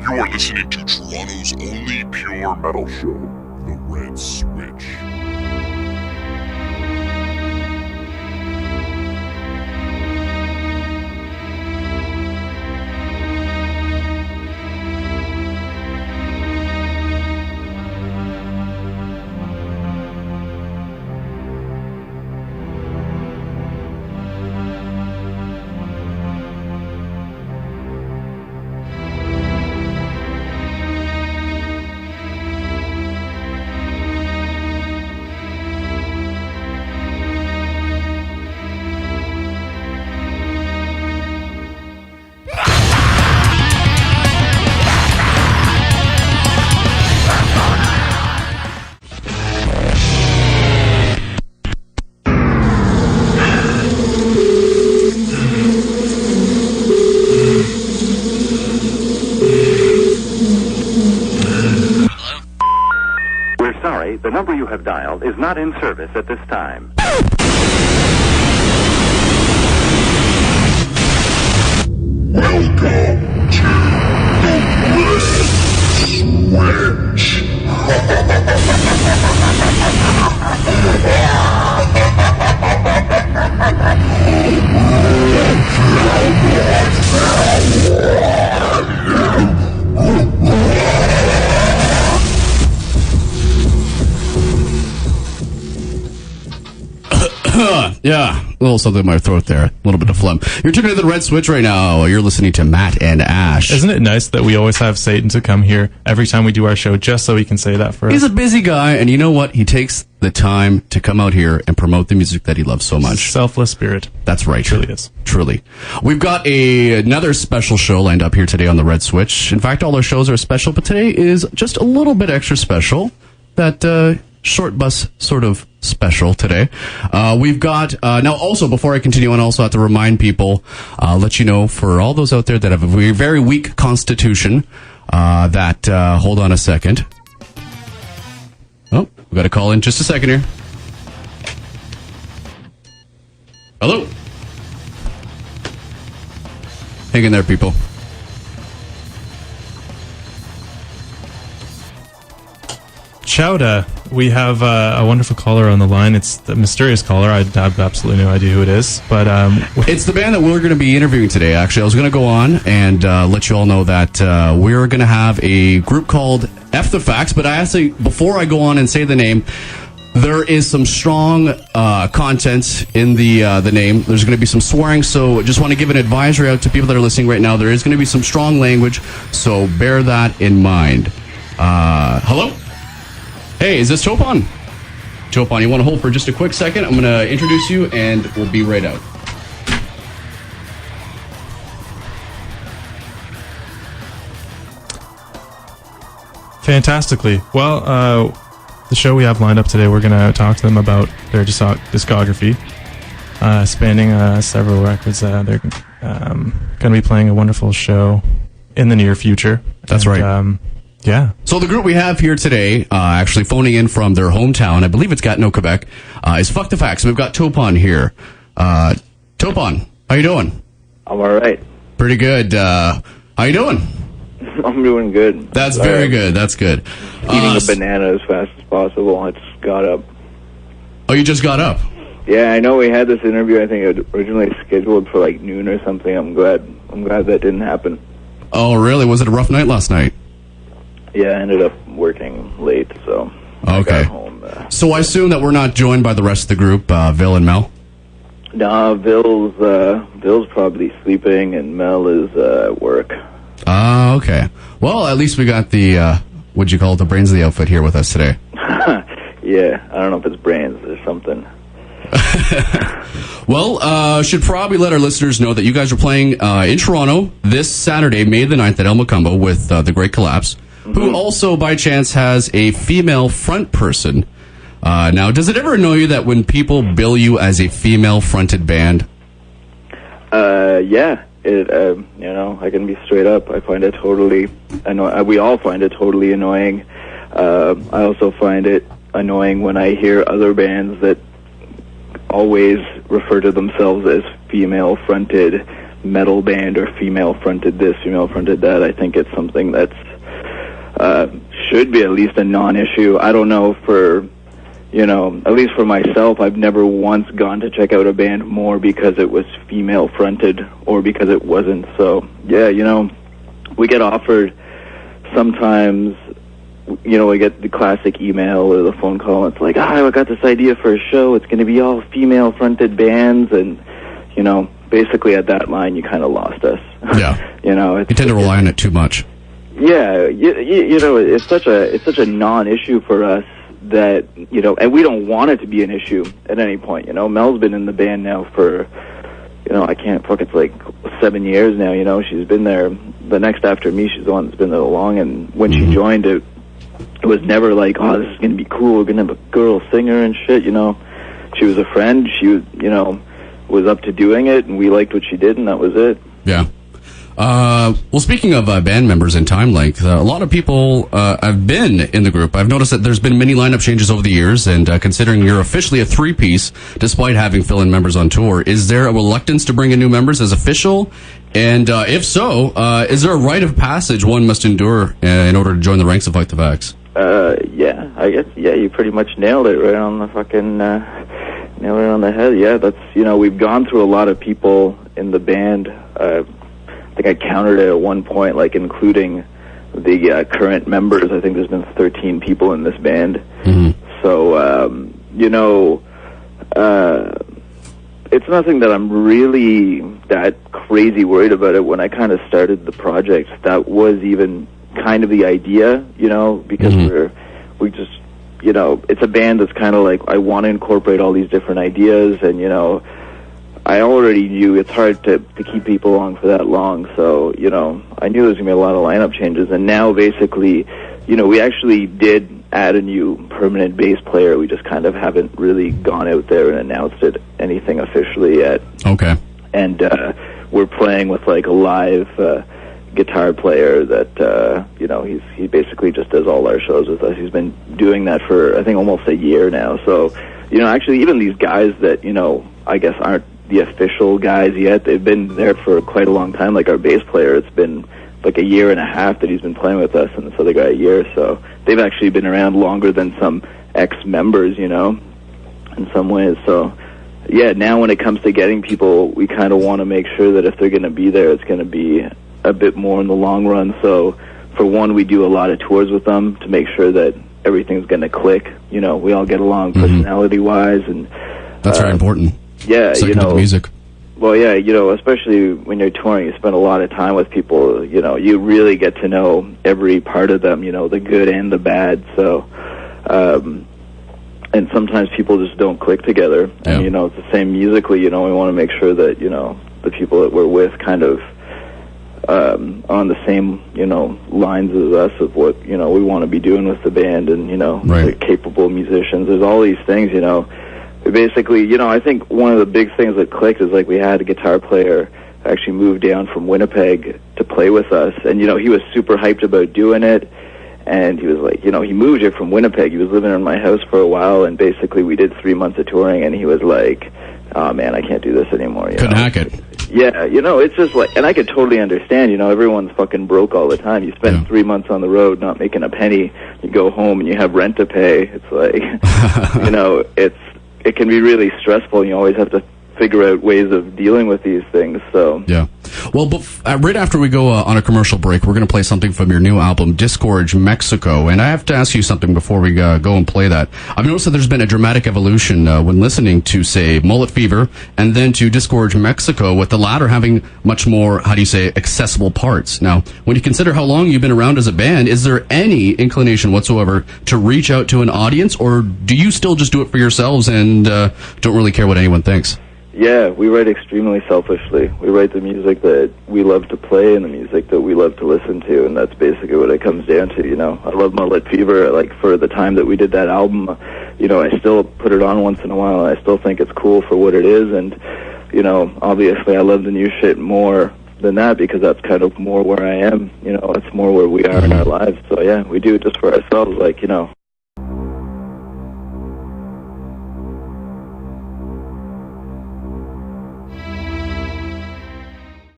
You are listening to Toronto's only pure metal show, The Red Switch. The number you have dialed is not in service at this time. Welcome to The Red Switch. Yeah, a little something in my throat there. A little bit of phlegm. You're tuning into The Red Switch right now. You're listening to Matt and Ash. Isn't it nice that we always have Satan to come here every time we do our show just so he can say that for us? He's a busy guy, and you know what? He takes the time to come out here and promote the music that he loves so much. Selfless spirit. That's right. Truly is. Truly. We've got another special show lined up here today on The Red Switch. In fact, all our shows are special, but today is just a little bit extra special. That short bus sort of special today. We've got, now also, before I continue on, I also have to remind people, let you know, for all those out there that have a very, very weak constitution, that, hold on a second. Oh, we got a call in just a second here. Hello? Hang in there, people. Chowda, we have a wonderful caller on the line. It's the mysterious caller. I have absolutely no idea who it is. But it's the band that we're going to be interviewing today, actually. I was going to go on and let you all know that we're going to have a group called F the Facts. But I actually, before I go on and say the name, there is some strong content in the name. There's going to be some swearing, so just want to give an advisory out to people that are listening right now. There is going to be some strong language, so bear that in mind. Hello? Hey, is this Topon? Topon, you want to hold for just a quick second? I'm going to introduce you, and we'll be right out. Fantastically. Well, the show we have lined up today, we're going to talk to them about their discography, spanning several records. They're going to be playing a wonderful show in the near future. That's right. Yeah. So the group we have here today, actually phoning in from their hometown, I believe it's Gatineau, Quebec, is Fuck the Facts. We've got Topon here. Topon, how you doing? I'm all right. Pretty good. How you doing? I'm doing good. That's very good. That's good. Eating a banana as fast as possible. I just got up. Oh, you just got up? Yeah, I know we had this interview. I think it originally scheduled for like noon or something. I'm glad that didn't happen. Oh, really? Was it a rough night last night? Yeah, I ended up working late, so I got home. So I assume that we're not joined by the rest of the group, Vil and Mel? No, Bill's probably sleeping, and Mel is at work. Ah, okay. Well, at least we got the, what'd you call it, the brains of the outfit here with us today. Yeah, I don't know if it's brains or something. Well, should probably let our listeners know that you guys are playing in Toronto this Saturday, May the 9th at El Macumba with The Great Collapse. Who also, by chance, has a female front person. Now, does it ever annoy you that when people bill you as a female-fronted band? Yeah. I can be straight up. I find it totally annoying. We all find it totally annoying. I also find it annoying when I hear other bands that always refer to themselves as female-fronted metal band or female fronted this, female fronted that. I think it's something that's should be at least a non-issue. I don't know for, at least for myself, I've never once gone to check out a band more because it was female fronted or because it wasn't. So yeah, we get offered sometimes, we get the classic email or the phone call. And it's like, I got this idea for a show. It's going to be all female fronted bands. And, basically at that line, you kind of lost us. Yeah. You tend to rely on it too much. Yeah. It's such a non-issue for us that, and we don't want it to be an issue at any point. Mel's been in the band now for, it's like 7 years now. She's been there. The next after me, she's the one that's been there long. And when she joined, it was never like, oh, this is going to be cool. We're going to have a girl singer and shit. She was a friend. She, was up to doing it, and we liked what she did, and that was it. Yeah. Well, speaking of band members and time length, a lot of people have been in the group. I've noticed that there's been many lineup changes over the years, and considering you're officially a three-piece, despite having fill-in members on tour, is there a reluctance to bring in new members as official? And if so, is there a rite of passage one must endure in order to join the ranks of Fight the Facts? Yeah, I guess, you pretty much nailed it right on the fucking, nailed it on the head. Yeah, that's, we've gone through a lot of people in the band. I think I counted it at one point, like including the current members. I think there's been 13 people in this band. Mm-hmm. So, it's nothing that I'm really that crazy worried about it. When I kind of started the project, that was even kind of the idea, because we just, it's a band that's kind of like, I want to incorporate all these different ideas, and, I already knew it's hard to keep people along for that long, so, I knew there was going to be a lot of lineup changes, and now basically, we actually did add a new permanent bass player. We just kind of haven't really gone out there and announced anything officially yet. Okay. And we're playing with like a live guitar player that, he basically just does all our shows with us. He's been doing that for, I think, almost a year now. So, actually even these guys that, I guess aren't the official guys yet, they've been there for quite a long time. Like our bass player, it's been like a year and a half that he's been playing with us, and this other guy a year. So they've actually been around longer than some ex-members, in some ways. So, yeah, now when it comes to getting people, we kind of want to make sure that if they're going to be there, it's going to be a bit more in the long run. So, for one, we do a lot of tours with them to make sure that everything's going to click. We all get along personality-wise, and that's very important. Yeah, Second to the music. Well, yeah, especially when you're touring, you spend a lot of time with people. You really get to know every part of them. The good and the bad. So, and sometimes people just don't click together. Yeah. And it's the same musically. We want to make sure that the people that we're with kind of on the same lines as us of what we want to be doing with the band, and right. They're capable musicians. There's all these things. Basically, I think one of the big things that clicked is like we had a guitar player actually move down from Winnipeg to play with us, and he was super hyped about doing it. And he was like, he moved here from Winnipeg. He was living in my house for a while, and basically we did 3 months of touring, and he was like, oh man, I can't do this anymore. Couldn't hack it. Yeah, it's just like, and I could totally understand, everyone's fucking broke all the time. You spend 3 months on the road not making a penny, you go home and you have rent to pay. It's like, it can be really stressful, and you always have to figure out ways of dealing with these things. So yeah. Well, right after we go on a commercial break, we're going to play something from your new album, Discourage Mexico. And I have to ask you something before we go and play that. I've noticed that there's been a dramatic evolution when listening to, say, Mullet Fever and then to Discourage Mexico, with the latter having much more, accessible parts. Now, when you consider how long you've been around as a band, is there any inclination whatsoever to reach out to an audience, or do you still just do it for yourselves and don't really care what anyone thinks? Yeah, we write extremely selfishly. We write the music that we love to play and the music that we love to listen to, and that's basically what it comes down to, I love Mullet Fever. Like, for the time that we did that album, I still put it on once in a while, and I still think it's cool for what it is, and, obviously I love the new shit more than that, because that's kind of more where I am, it's more where we are in our lives. So, yeah, we do it just for ourselves,